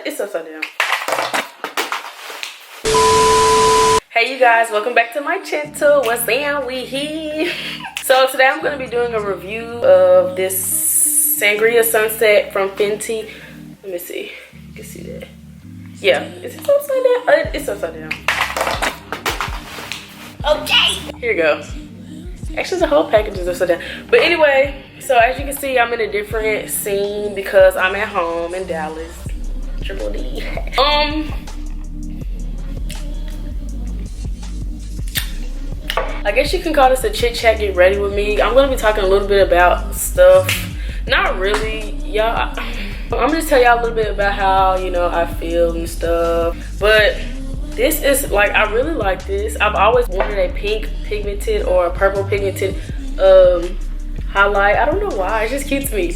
It's upside down. Hey you guys, welcome back to my channel. What's down? We here. So today I'm going to be doing a review of this Sangria Sunset from Fenty. Let me see. You can see that. Yeah, is it upside down? It's upside down. Okay. Here you go. Actually, the whole package is upside down. But anyway, so as you can see, I'm in a different scene because I'm at home in Dallas. Triple D. I guess you can call this a chit chat get ready with me. I'm gonna be talking a little bit about stuff. Not really, y'all. I'm gonna just tell y'all a little bit about how, you know, I feel and stuff. But this is like, I really like this. I've always wanted a pink pigmented or a purple pigmented highlight. I don't know why, it just keeps me.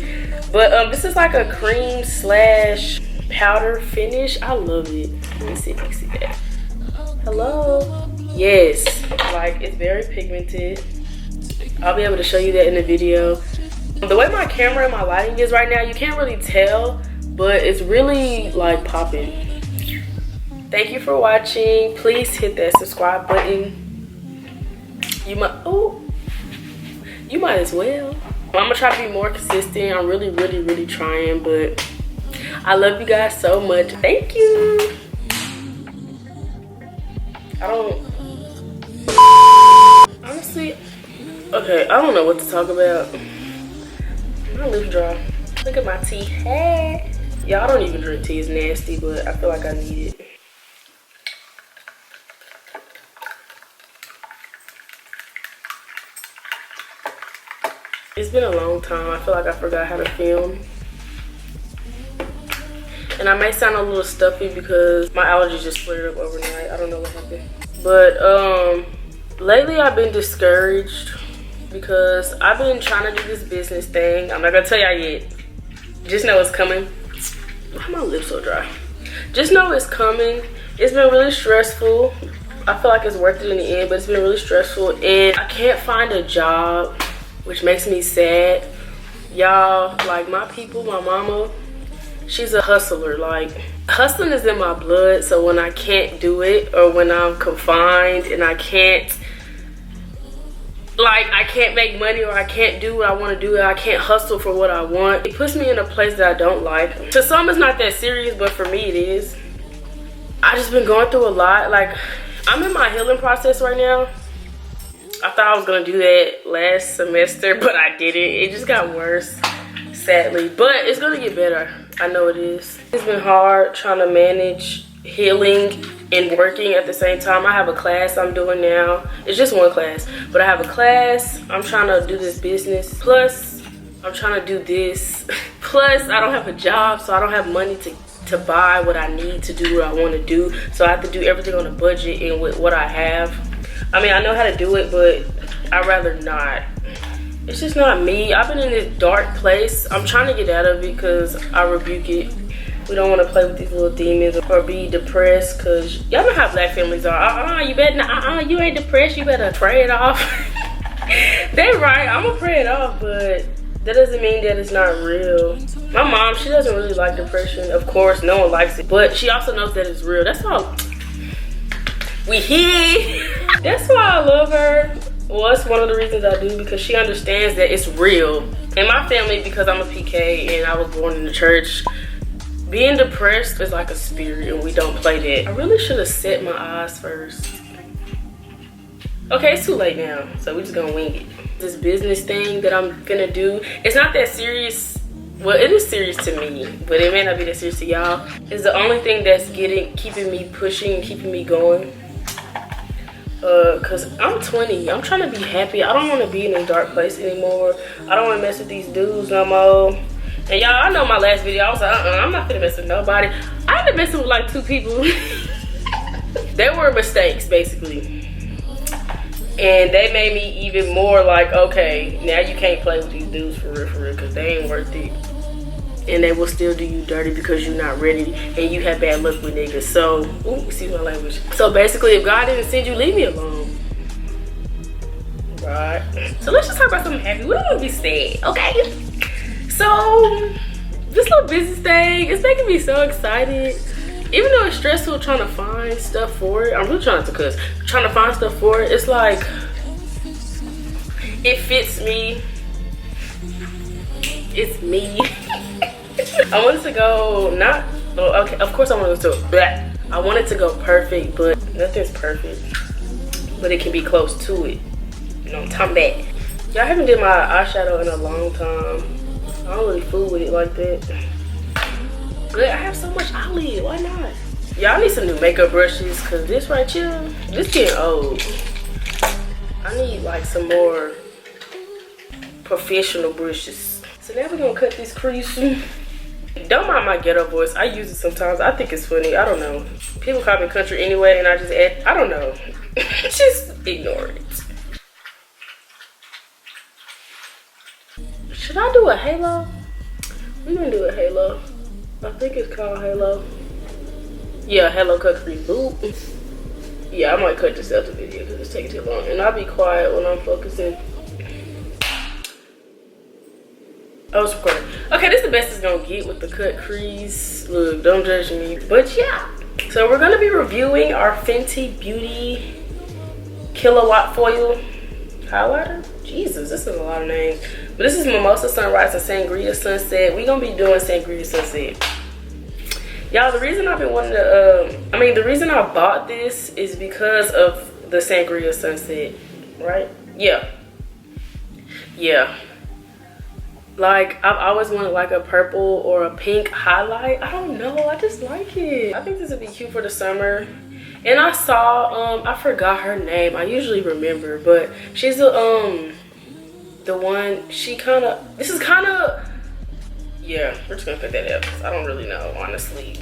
But this is like a cream slash powder finish. I love it. Let me see if you can see that. Hello. Yes, like it's very pigmented. I'll be able to show you that in the video. The way my camera and my lighting is right now, you can't really tell, but it's really like popping. Thank you for watching. Please hit that subscribe button. You might as well. I'm gonna try to be more consistent. I'm really trying, but I love you guys so much. Thank you. Honestly, okay, I don't know what to talk about. My lips dry. Look at my tea. Hey. Y'all, I don't even drink tea. It's nasty, but I feel like I need it. It's been a long time. I feel like I forgot how to film. And I may sound a little stuffy because my allergies just flared up overnight. I don't know what happened. But lately I've been discouraged because I've been trying to do this business thing. I'm not gonna tell y'all yet. Just know it's coming. Why are my lips so dry? Just know it's coming. It's been really stressful. I feel like it's worth it in the end, but it's been really stressful. And I can't find a job, which makes me sad. Y'all, like my people, my mama, she's a hustler. Like, hustling is in my blood. So when I can't do it, or when I'm confined and I can't make money, or I can't do what I want to do, I can't hustle for what I want, it puts me in a place that I don't like. To some it's not that serious, but for me it is. I just been going through a lot. Like, I'm in my healing process right now. I thought I was gonna do that last semester, but I didn't. It just got worse, sadly, but it's gonna get better. I know it is. It's been hard trying to manage healing and working at the same time. I have a class I'm doing now. It's just one class, but I have a class. I'm trying to do this business. Plus, I'm trying to do this. Plus, I don't have a job, so I don't have money to buy what I need to do what I want to do. So I have to do everything on a budget and with what I have. I mean, I know how to do it, but I'd rather not. It's just not me. I've been in this dark place. I'm trying to get out of it because I rebuke it. We don't want to play with these little demons or be depressed, because y'all know how black families are. You better, you ain't depressed. You better pray it off. They're right. I'm going to pray it off, but that doesn't mean that it's not real. My mom, she doesn't really like depression. Of course, no one likes it, but she also knows that it's real. That's all. We here. That's why I love her. Well, that's one of the reasons I do, because she understands that it's real. In my family, because I'm a PK and I was born in the church, being depressed is like a spirit and we don't play that. I really should have set my eyes first. Okay, it's too late now, so we're just gonna wing it. This business thing that I'm gonna do, it's not that serious. Well, it is serious to me, but it may not be that serious to y'all. It's the only thing that's keeping me pushing and keeping me going. Cause I'm 20, I'm trying to be happy. I don't want to be in a dark place anymore. I don't want to mess with these dudes no more. And y'all, I know my last video, I was like, I'm not gonna mess with nobody. I had to mess with like 2 people. They were mistakes, basically. And they made me even more like, okay, now you can't play with these dudes for real, cause they ain't worth it. And they will still do you dirty because you're not ready and you have bad luck with niggas. So, ooh, excuse my language. So basically, if God didn't send you, leave me alone. Right? So let's just talk about something happy. We don't want to be sad, okay? So, this little business thing, it's making me so excited. Even though it's stressful trying to find stuff for it, I'm really trying to cuss. Trying to find stuff for it, it's like, it fits me. It's me. I wanted to go, not, well, okay, of course I wanted to go, bleh. I wanted to go perfect, but nothing's perfect. But it can be close to it. You know what I'm talking about? Y'all haven't did my eyeshadow in a long time. I don't really fool with it like that. But I have so much eyelid, why not? Y'all need some new makeup brushes, cause this right here, this getting old. I need like some more professional brushes. So now we're gonna cut this crease. Don't mind my ghetto voice. I use it sometimes. I think it's funny. I don't know. People call me country anyway, and I just add, I don't know. Just ignore it. Should I do a halo? We're gonna do a halo. I think it's called halo. Yeah, halo cut crease. Boop. Yeah, I might cut this out the video because it's taking too long. And I'll be quiet when I'm focusing. I was recording. Okay, this is the best it's gonna get with the cut crease. Look, don't judge me. But yeah. So we're gonna be reviewing our Fenty Beauty Kilowatt Foil Highlighter. Jesus, this is a lot of names. But this is Mimosa Sunrise and Sangria Sunset. We're gonna be doing Sangria Sunset. Y'all, the reason I've been wanting to, the reason I bought this is because of the Sangria Sunset, right? Yeah. Yeah. Like, I've always wanted like a purple or a pink highlight. I don't know, I just like it. I think this would be cute for the summer. And I saw, I forgot her name. I usually remember, but she's the one, she kind of, this is kind of, yeah, we're just gonna cut that out because I don't really know, honestly.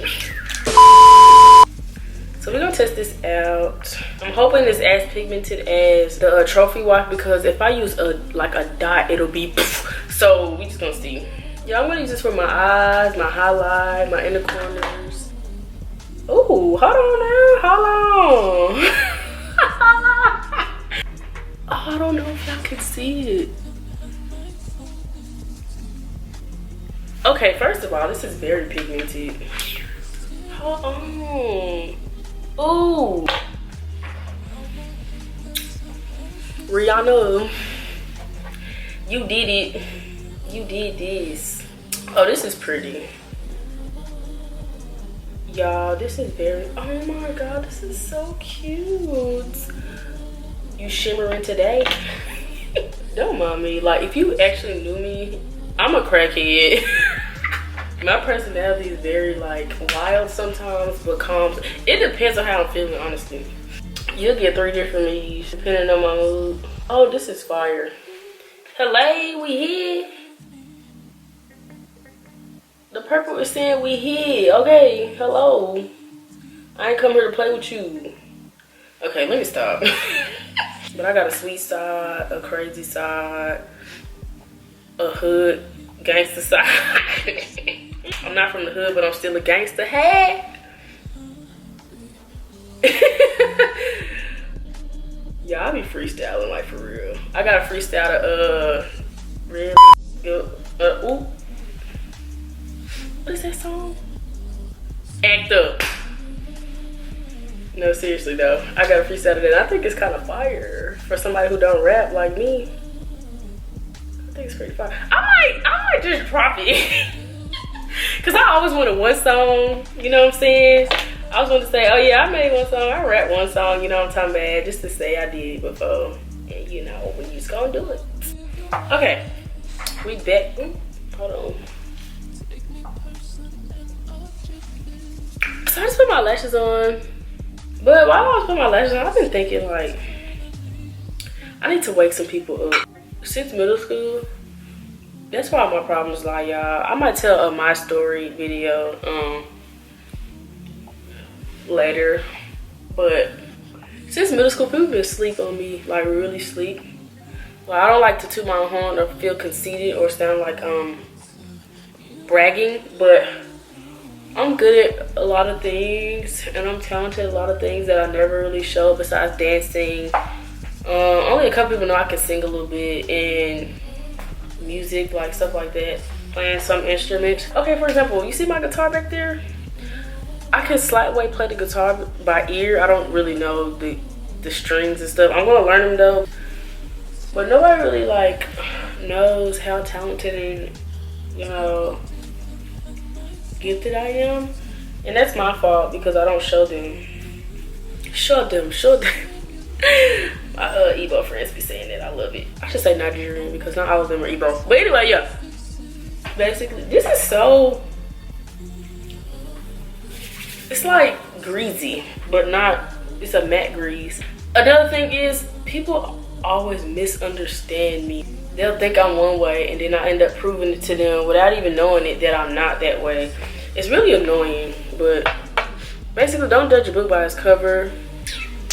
So we're gonna test this out. I'm hoping it's as pigmented as the trophy wife, because if I use a dot, it'll be so we just gonna see. Yeah, I'm gonna use this for my eyes, my highlight, my inner corners. Ooh, hold on now, hold on. Oh, I don't know if y'all can see it. Okay, first of all, this is very pigmented. Hold on. Ooh. Rihanna, you did it. You did this. Oh, this is pretty. Y'all, this is very, oh my God, this is so cute. You shimmering today. Don't mind me. Like, if you actually knew me, I'm a crackhead. My personality is very like wild sometimes, but calm. It depends on how I'm feeling, honestly. You'll get 3 different me's depending on my mood. Oh, this is fire. Hello, we here. The purple is saying we here. Okay, hello. I ain't come here to play with you. Okay, let me stop. But I got a sweet side, a crazy side, a hood gangster side. I'm not from the hood, but I'm still a gangster. Hey! Yeah, I be freestyling like for real. I got a freestyle to red ooh. What is that song? Act Up. No, seriously though. I got a freestyle to that. I think it's kind of fire for somebody who don't rap like me. I think it's pretty fire. I might just drop it. Cause I always wanted one song, you know what I'm saying? I was going to say, oh yeah, I made one song, I rap one song, you know what I'm talking about, just to say I did before. And you know, we just gonna do it. Okay, we back. Hold on. So I just put my lashes on. But while I was putting my lashes on, I've been thinking like, I need to wake some people up. Since middle school, that's why my problems lie, y'all. I might tell a my story video later, but since middle school, people been sleep on me, like really sleep. Well, I don't like to toot my own horn or feel conceited or sound like bragging, but I'm good at a lot of things and I'm talented at a lot of things that I never really show besides dancing. Only a couple people know I can sing a little bit and music, like stuff like that. playing some instruments. Okay, for example, you see my guitar back there? I can slightly play the guitar by ear. I don't really know the strings and stuff. I'm gonna learn them though. But nobody really like knows how talented and, you know, gifted I am. And that's my fault because I don't show them. Show them. My Igbo friends be saying that. I love it. I should say Nigerian because not all of them are Igbo. But anyway, yeah. Basically, this is so... It's like greasy, but not... It's a matte grease. Another thing is, people always misunderstand me. They'll think I'm one way and then I end up proving it to them without even knowing it that I'm not that way. It's really annoying, but basically don't judge a book by its cover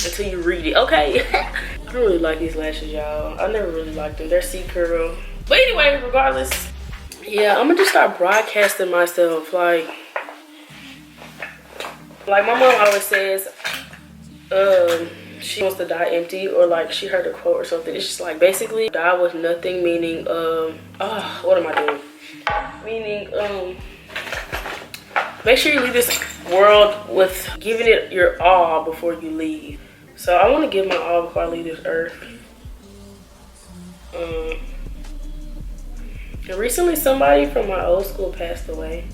until you read it, okay? I don't really like these lashes, y'all. I never really liked them. They're C-curl. But anyway, regardless, yeah, I'm gonna just start broadcasting myself. Like my mom always says, she wants to die empty, or like she heard a quote or something. It's just like basically die with nothing, meaning what am I doing? Meaning make sure you leave this world with giving it your all before you leave. So I want to give my all before I leave this earth. And recently somebody from my old school passed away,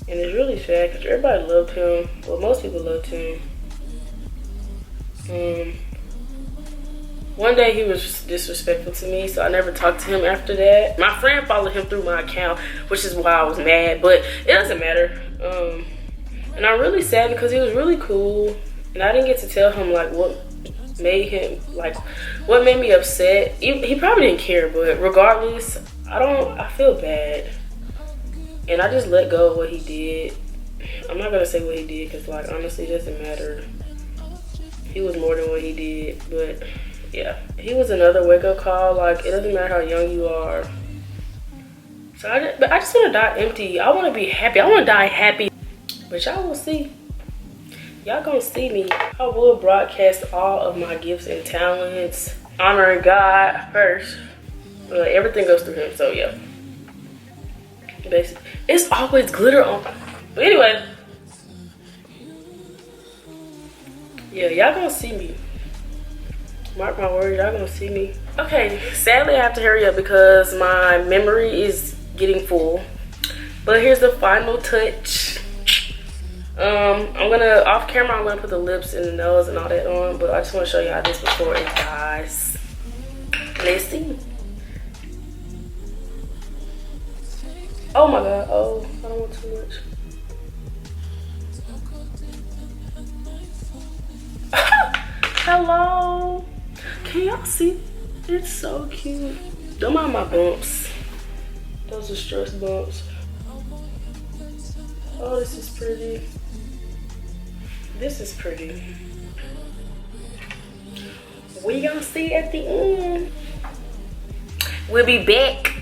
and it's really sad because everybody loved him. Well, most people loved him. One day he was disrespectful to me, so I never talked to him after that. My friend followed him through my account, which is why I was mad, but it doesn't matter. And I'm really sad because he was really cool, and I didn't get to tell him like what made him, like what made me upset. He probably didn't care, but regardless, I feel bad, and I just let go of what he did. I'm not gonna say what he did because like honestly it doesn't matter. He was more than what he did, but yeah, he was another wake-up call. Like, it doesn't matter how young you are. So I just want to die empty. I want to be happy. I want to die happy. But y'all will see. Y'all gonna see me. I will broadcast all of my gifts and talents, honoring God first. Everything goes through him, so yeah. Basically, it's always glitter on. But anyway, yeah, y'all gonna see me. Mark my words, y'all gonna see me. Okay, sadly I have to hurry up because my memory is getting full. But here's the final touch. I'm gonna, off camera, I'm gonna put the lips and the nose and all that on, but I just wanna show y'all this before it dies. Let's see. Oh my God, oh, I don't want too much. Hello. Can y'all see? It's so cute. Don't mind my bumps. Those are stress bumps. Oh, this is pretty. This is pretty. We gonna see at the end. We'll be back.